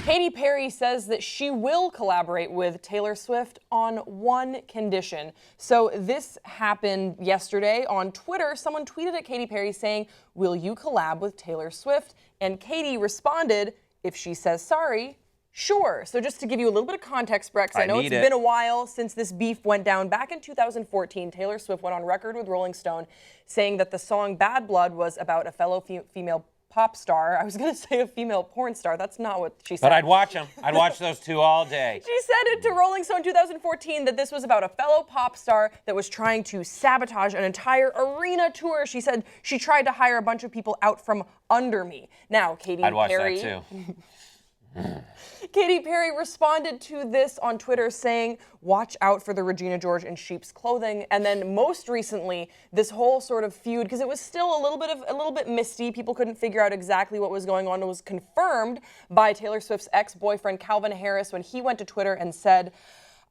Katy Perry says that she will collaborate with Taylor Swift on one condition. So this happened yesterday on Twitter. Someone tweeted at Katy Perry saying, "Will you collab with Taylor Swift?" And Katy responded, "If she says sorry, sure." So just to give you a little bit of context, Brett, because I know it's been a while since this beef went down. Back in 2014, Taylor Swift went on record with Rolling Stone saying that the song Bad Blood was about a fellow female pop star. I was going to say a female porn star. That's not what she said. But I'd watch them. I'd watch those two all day. She said it to Rolling Stone in 2014 that this was about a fellow pop star that was trying to sabotage an entire arena tour. She said she tried to hire a bunch of people out from under me. Now, Katy Perry... I'd watch that too. Katy Perry responded to this on Twitter saying, "Watch out for the Regina George in sheep's clothing." And then most recently, this whole sort of feud, because it was still a little bit misty, people couldn't figure out exactly what was going on. It was confirmed by Taylor Swift's ex-boyfriend Calvin Harris when he went to Twitter and said,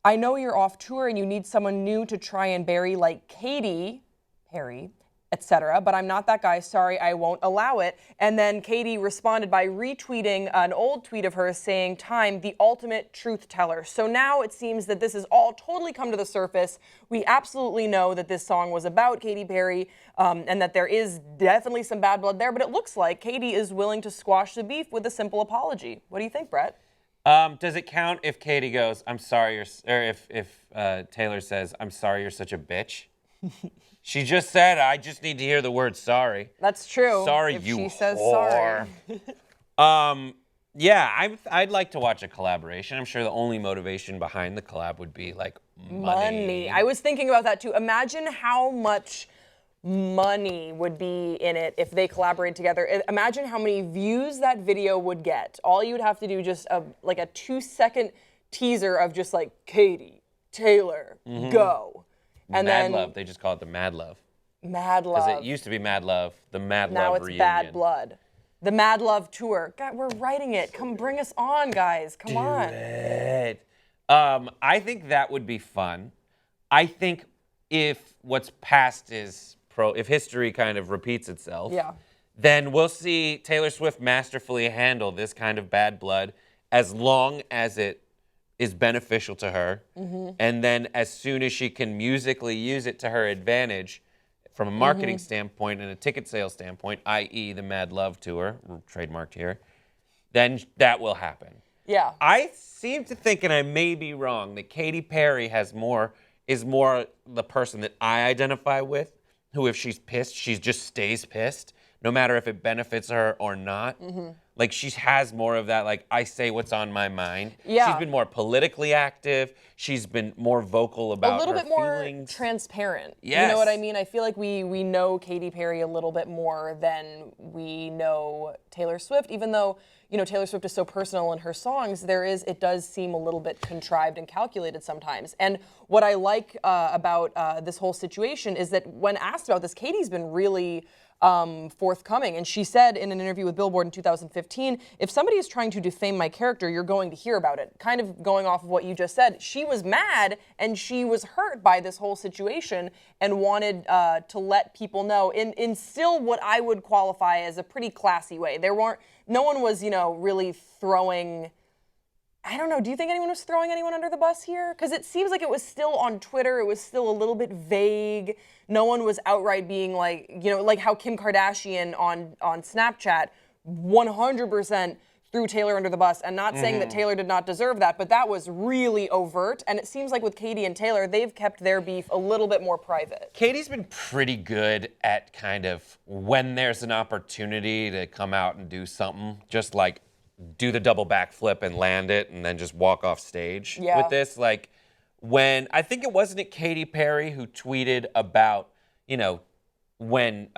"I know you're off tour and you need someone new to try and bury like Katy Perry, etc. But I'm not that guy. Sorry, I won't allow it." And then Katy responded by retweeting an old tweet of hers saying, "Time, the ultimate truth teller." So now it seems that this has all totally come to the surface. We absolutely know that this song was about Katy Perry and that there is definitely some bad blood there. But it looks like Katy is willing to squash the beef with a simple apology. What do you think, Brett? Does it count if Katy goes, "I'm sorry," or if Taylor says, "I'm sorry, you're such a bitch"? She just said, "I just need to hear the word sorry." That's true. Sorry, if you she says whore. sorry. Yeah, I'd like to watch a collaboration. I'm sure the only motivation behind the collab would be like money. I was thinking about that too. Imagine how much money would be in it if they collaborated together. Imagine how many views that video would get. All you'd have to do just like a 2-second teaser of just like Katy, Taylor, go. And Mad then Love. They just call it the Mad Love. Mad Love. Because it used to be Mad Love, the Mad now Love it's reunion. Bad Blood. The Mad Love tour. God, we're writing it. Come bring us on, guys. Come on. Do it. I think that would be fun. I think if what's past is if history kind of repeats itself, then we'll see Taylor Swift masterfully handle this kind of bad blood as long as it is beneficial to her. And then as soon as she can musically use it to her advantage from a marketing standpoint and a ticket sales standpoint, i.e. the Mad Love tour, trademarked here, then that will happen. Yeah. I seem to think, and I may be wrong, that Katy Perry is more the person that I identify with, who if she's pissed, she just stays pissed, no matter if it benefits her or not. Like, she has more of that, like, I say what's on my mind. Yeah. She's been more politically active. She's been more vocal about her a little bit more feelings. Transparent. Yes. You know what I mean? I feel like we know Katy Perry a little bit more than we know Taylor Swift, even though, you know, Taylor Swift is so personal in her songs, it does seem a little bit contrived and calculated sometimes. And what I like about this whole situation is that when asked about this, Katy's been really forthcoming. And she said in an interview with Billboard in 2015, "If somebody is trying to defame my character, you're going to hear about it." Kind of going off of what you just said. She was mad and she was hurt by this whole situation and wanted to let people know in still what I would qualify as a pretty classy way. No one was, you know, really throwing... I don't know. Do you think anyone was throwing anyone under the bus here? Because it seems like it was still on Twitter. It was still a little bit vague. No one was outright being like, you know, like how Kim Kardashian on Snapchat 100% threw Taylor under the bus. And not saying that Taylor did not deserve that, but that was really overt. And it seems like with Katy and Taylor, they've kept their beef a little bit more private. Katy's been pretty good at kind of, when there's an opportunity to come out and do something, just like do the double backflip and land it and then just walk off stage with this. Like, when, I think it wasn't Katy Perry who tweeted about, you know, when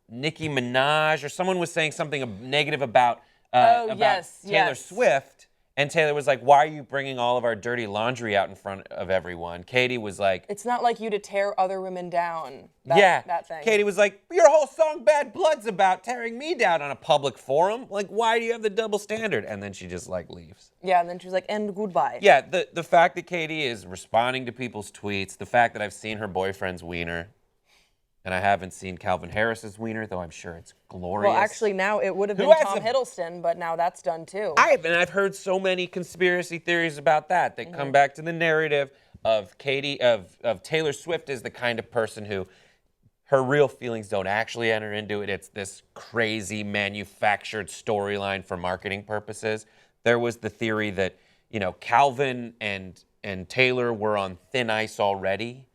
Nicki Minaj or someone was saying something negative about Taylor Swift, and Taylor was like, "Why are you bringing all of our dirty laundry out in front of everyone?" Katy was like, "It's not like you to tear other women down." That thing. Katy was like, "Your whole song Bad Blood's about tearing me down on a public forum. Like, why do you have the double standard?" And then she just like leaves. Yeah, and then she was like, "And goodbye." Yeah, the fact that Katy is responding to people's tweets, the fact that I've seen her boyfriend's wiener, and I haven't seen Calvin Harris's wiener, though I'm sure it's glorious. Well, actually, now it would have been Who has Tom a- Hiddleston, but now that's done too. I've heard so many conspiracy theories about that come back to the narrative of Katy, of Taylor Swift is the kind of person who her real feelings don't actually enter into it. It's this crazy manufactured storyline for marketing purposes. There was the theory that, Calvin and Taylor were on thin ice already.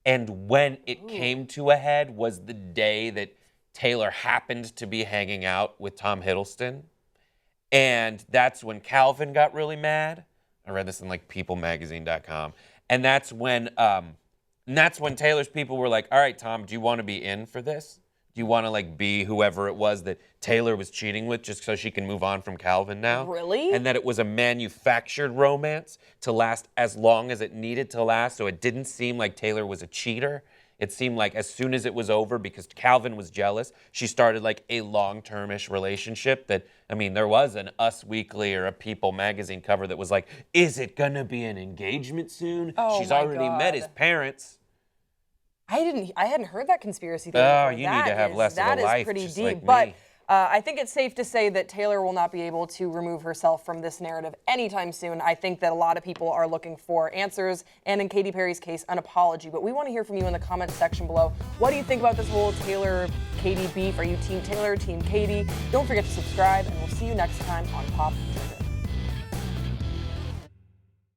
And when it came to a head was the day that Taylor happened to be hanging out with Tom Hiddleston. And that's when Calvin got really mad. I read this in peoplemagazine.com. And that's when Taylor's people were like, all right, Tom, do you want to be in for this? Do you want to be whoever it was that Taylor was cheating with just so she can move on from Calvin now? Really? And that it was a manufactured romance to last as long as it needed to last, so it didn't seem like Taylor was a cheater. It seemed like as soon as it was over, because Calvin was jealous, she started a long-term-ish relationship that, there was an Us Weekly or a People magazine cover that was like, is it gonna be an engagement soon? Oh, She's my already met his God. parents. I hadn't heard that conspiracy theory. Oh, before. you need to have less of a life, That is pretty just deep. like But me. I think it's safe to say that Taylor will not be able to remove herself from this narrative anytime soon. I think that a lot of people are looking for answers, and in Katy Perry's case, an apology. But we want to hear from you in the comments section below. What do you think about this whole Taylor-Katy beef? Are you Team Taylor, Team Katy? Don't forget to subscribe, and we'll see you next time on Pop Trigger.